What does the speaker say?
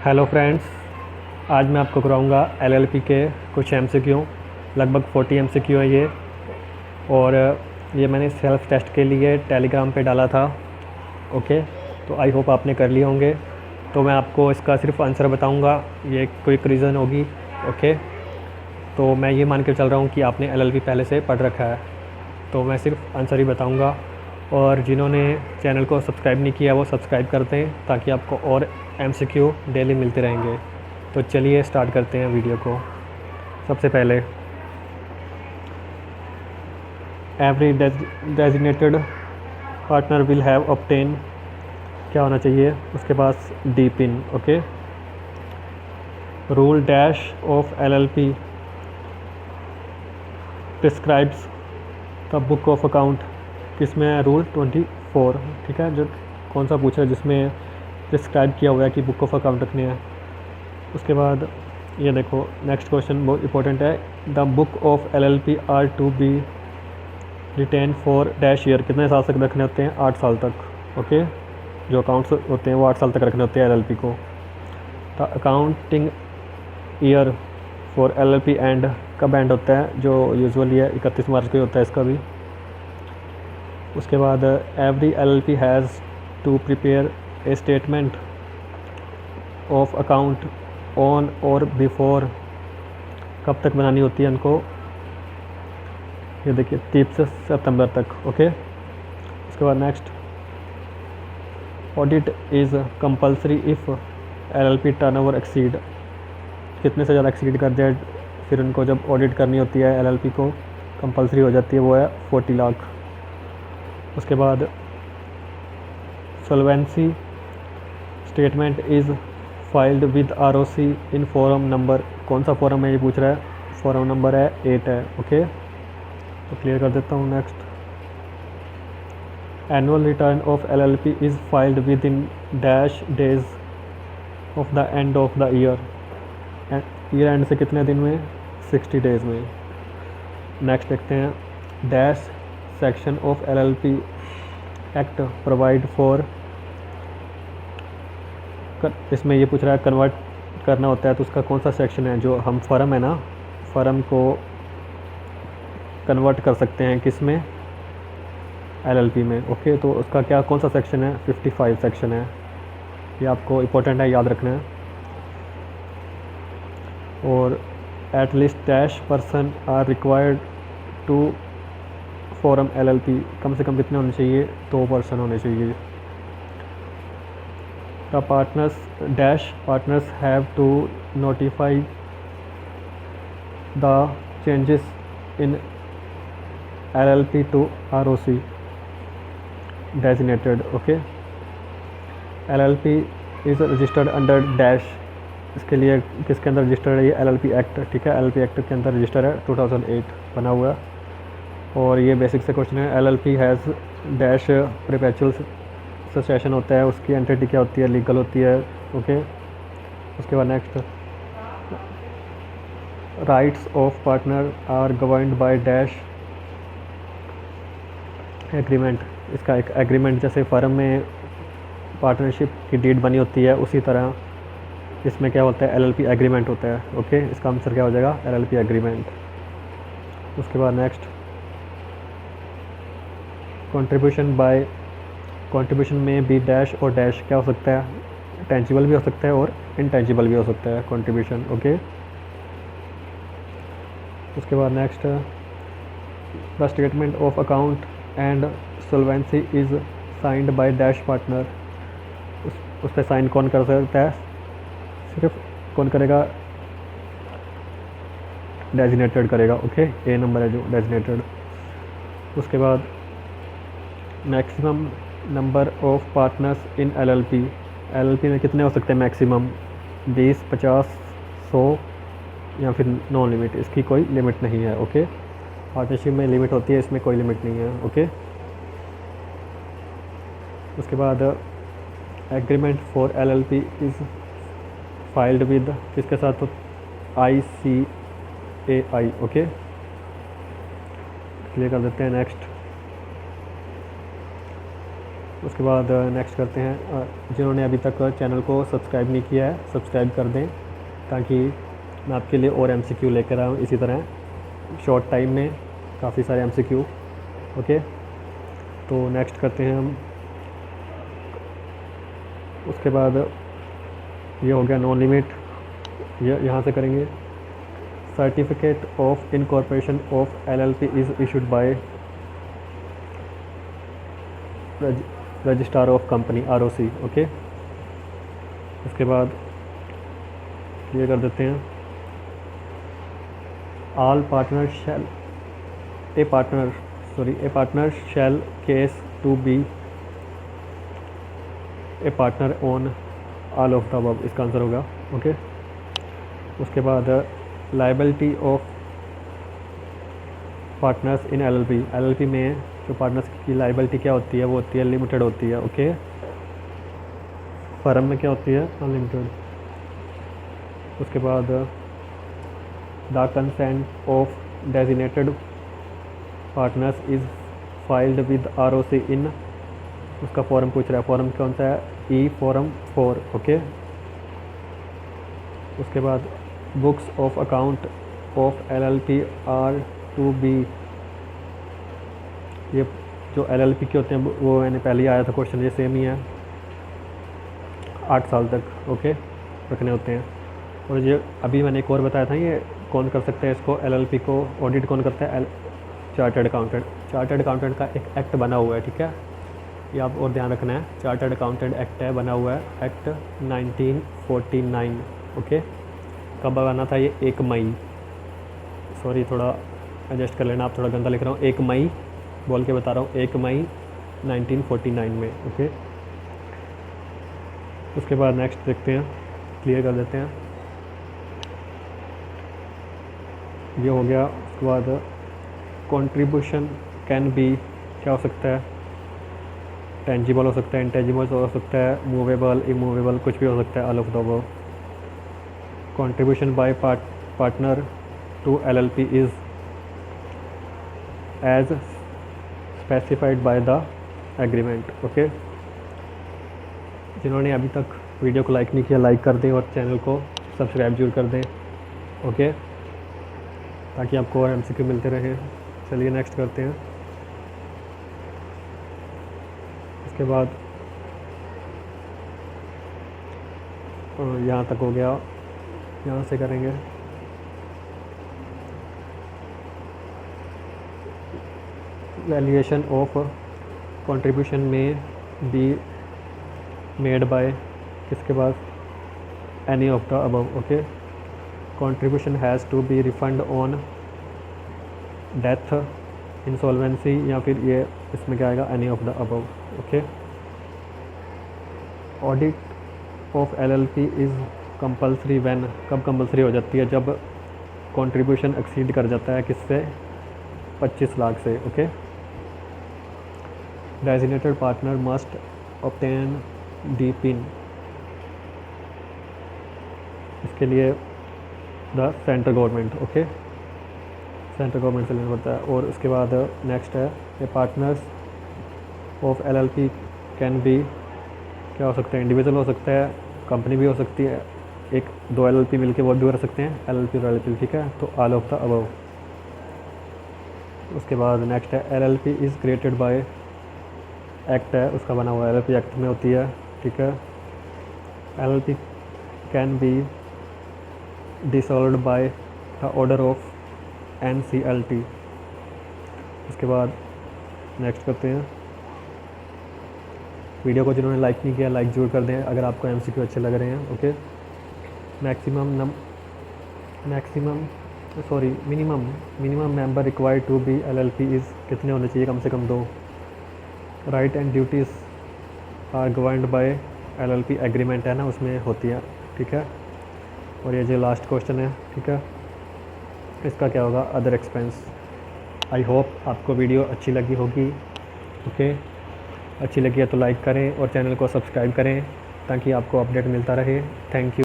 Hello friends, आज मैं आपको कराऊंगा एलएलपी के कुछ एमसीक्यू। लगभग 40 एमसीक्यू है ये। और ये मैंने सेल्फ टेस्ट के लिए टेलीग्राम पे डाला था। ओके, तो आई होप आपने कर लिए होंगे। तो मैं आपको इसका सिर्फ आंसर बताऊंगा, ये क्विक रीज़न होगी। ओके, तो मैं ये मान के चल रहा हूँ कि आपने एलएलपी पहले से पढ़ रखा है, तो मैं सिर्फ आंसर ही बताऊंगा। और जिन्होंने चैनल को सब्सक्राइब नहीं किया वो सब्सक्राइब कर दें, ताकि आपको और एमसीक्यू डेली मिलते रहेंगे। तो चलिए स्टार्ट करते हैं वीडियो को। सबसे पहले, every designated partner will have obtain, क्या होना चाहिए उसके पास? D PIN. Okay, rule dash of LLP prescribes the book of account, किसमें है? रूल 24। ठीक है, जो कौन सा पूछा है जिसमें प्रिस्क्राइब किया हुआ है कि बुक ऑफ अकाउंट रखने हैं। उसके बाद ये देखो, नेक्स्ट क्वेश्चन बहुत इंपॉर्टेंट है। The book of LLP are to be written for dash year, कितने साल तक रखने होते हैं? 8 साल तक। ओके, जो अकाउंट्स होते हैं वो 8 साल तक रखने होते हैं एलएलपी को। The accounting year for LLP and कब एंड होता है? जो यूजुअली है 31 मार्च को ही होता है इसका भी। उसके बाद every LLP has to prepare a statement of account on और बिफोर, कब तक बनानी होती है उनको? ये देखिए 30 सितंबर तक। ओके, उसके बाद next, audit is compulsory if LLP turnover exceed, कितने से ज़्यादा एक्सीड कर जाए फिर उनको जब ऑडिट करनी होती है एलएलपी को कंपल्सरी हो जाती है, वो है 40 लाख। उसके बाद solvency statement is filed with ROC in form number, कौन सा फॉरम है ये पूछ रहा है? फॉरम नंबर है 8 है। ओके, तो क्लियर कर देता हूँ। Next, annual return of LLP is filed with in dash days of the end of the year, year and से कितने दिन में? 60 डेज़ में। नेक्स्ट देखते हैं, dash section of LLP act provide for, इसमें ये पूछ रहा है कन्वर्ट करना होता है तो उसका कौन सा सेक्शन है? जो हम फर्म है ना, फर्म को कन्वर्ट कर सकते हैं किस में? एलएलपी में। ओके, तो उसका क्या कौन सा सेक्शन है? 55 सेक्शन है। ये आपको इम्पोर्टेंट है, याद रखना है। और at least dash person are required to form LLP, कम से कम कितने होने चाहिए? 2 पर्सन होने चाहिए। The partners dash partners have to notify the changes in LLP to ROC designated. Okay, LLP is registered under dash, इसके लिए किसके अंदर रजिस्टर्ड है? ये एलएलपी एक्ट। ठीक है, एलएलपी एक्ट के अंदर रजिस्टर है, 2008 बना हुआ है। और ये बेसिक से क्वेश्चन है, LLP has dash perpetual succession होता है, उसकी एंटिटी क्या होती है? लीगल होती है। ओके, उसके बाद next, rights of partner are governed by dash agreement, इसका एक एग्रीमेंट, जैसे फर्म में पार्टनरशिप की डीड बनी होती है उसी तरह इसमें क्या होता है? एलएलपी एग्रीमेंट होता है। ओके, इसका आंसर क्या हो जाएगा? LLP agreement. उसके बाद नेक्स्ट, कंट्रीब्यूशन बाय, कंट्रीब्यूशन में भी डैश और डैश क्या हो सकता है? टेंजिबल भी हो सकता है और इनटेंजिबल भी हो सकता है कंट्रीब्यूशन। ओके, उसके बाद next, the statement of account and solvency is signed by dash partner, उस पर साइन कौन कर सकता है? सिर्फ कौन करेगा? डेजिग्नेटेड करेगा। ओके, ए नंबर है जो डेजिग्नेटेड। उसके बाद maximum number of partners in LLP, LLP में कितने हो सकते हैं मैक्सिमम? 20, 50, 100 या फिर नो लिमिट, इसकी कोई लिमिट नहीं है। ओके, पार्टनरशिप में लिमिट होती है, इसमें कोई लिमिट नहीं है। ओके, उसके बाद agreement for LLP is filed with किसके साथ? तो ICAI। ओके, क्लियर कर देते हैं। नेक्स्ट, उसके बाद नेक्स्ट करते हैं, जिन्होंने अभी तक चैनल को सब्सक्राइब नहीं किया है सब्सक्राइब कर दें, ताकि मैं आपके लिए और MCQ लेकर आऊँ इसी तरह शॉर्ट टाइम में काफ़ी सारे MCQ। ओके, तो नेक्स्ट करते हैं हम। उसके बाद ये हो गया नो लिमिट, ये यहाँ से करेंगे। Certificate of incorporation of LLP is issued by registrar of company ROC। Okay, उसके बाद ये कर देते हैं, all partner shall a partner shall cease to be a partner on all of the above, इसका आंसर होगा। ओके, उसके बाद liability of partners in LLP में जो पार्टनर्स की लाइबिलिटी क्या होती है, वो होती है लिमिटेड होती है। ओके, फर्म में क्या होती है, अनलिमिटेड। उसके बाद the consent of designated partners is filed with ROC इन, उसका फॉर्म पूछ रहा है, फॉर्म कौन सा है, E फॉर्म 4। ओके, उसके बाद books of account of LLP are to be, ये जो LLP के होते हैं वो मैंने पहले ही आया था क्वेश्चन, ये सेम ही है, 8 साल तक ओके रखने होते हैं। और ये अभी मैंने एक और बताया था, ये कौन कर सकता है इसको, LLP को ऑडिट कौन करता है, चार्टर्ड अकाउंटेंट। चार्टर्ड अकाउंटेंट का एक एक्ट बना हुआ है, ठीक है, ये आप और ध्यान रखना है। चार्टर्ड अकाउंटेंट एक्ट है, बना हुआ है एक्ट 1949। ओके, कब बना था ये, 1 मई, सॉरी थोड़ा एडजस्ट कर लेना, आप थोड़ा गंदा लिख रहा हूँ, 1 मई बोल के बता रहा हूँ, 1 मई 1949 में। ओके, उसके बाद नेक्स्ट देखते हैं, क्लियर कर देते हैं, ये हो गया। उसके बाद कंट्रीब्यूशन कैन बी, क्या हो सकता है, टेंजिबल हो सकता है, इंटेंजिबल हो सकता है, मूवेबल, इमूवेबल, कुछ भी हो सकता है, all of the above. Contribution by partner to LLP is as specified by the agreement. Okay, जिन्होंने अभी तक वीडियो को लाइक नहीं किया लाइक कर दें और चैनल को सब्सक्राइब जरूर कर दें। ओके, ताकि आपको और MCQ मिलते रहें। चलिए नेक्स्ट करते हैं। उसके बाद यहाँ तक हो गया, यहाँ से करेंगे वैल्यूएशन ऑफ कंट्रीब्यूशन में बी मेड बाय, किसके पास, any of the above. Okay, contribution has to be refund on death, insolvency, या फिर ये इसमें क्या आएगा, any of the above. Okay, audit of LLP is compulsory when, कब कंपल्सरी हो जाती है, जब कंट्रीब्यूशन एक्सीड कर जाता है किससे, 25 लाख से। Okay, designated partner must obtain D pin, इसके लिए the central government. Okay, central government से लेना पड़ता है। और उसके बाद नेक्स्ट है, ये partners of LLP can be, क्या हो सकता है, इंडिविजुअल हो सकता है, कंपनी भी हो सकती है, 1-2 LLP मिलके वो भी कर सकते हैं, LLP और LLP, ठीक है, तो ऑल ऑफ द अबव। उसके बाद नेक्स्ट है, LLP is created by act है, उसका बना हुआ LLP एक्ट में होती है, ठीक है। LLP can be dissolved by the order of NCLT। उसके बाद नेक्स्ट करते हैं, वीडियो को जिन्होंने लाइक नहीं किया लाइक जरूर कर दें अगर आपको MCQ अच्छे लग रहे हैं। Okay, minimum member required to be LLP is, कितने होने चाहिए, कम से कम 2। Right and duties are governed by LLP agreement है ना, उसमें होती है, ठीक है। और ये जो लास्ट क्वेश्चन है, ठीक है, इसका क्या होगा, अदर एक्सपेंस। आई होप आपको वीडियो अच्छी लगी होगी। ओके, अच्छी लगी है तो लाइक करें और चैनल को सब्सक्राइब करें ताकि आपको अपडेट मिलता रहे। Thank you.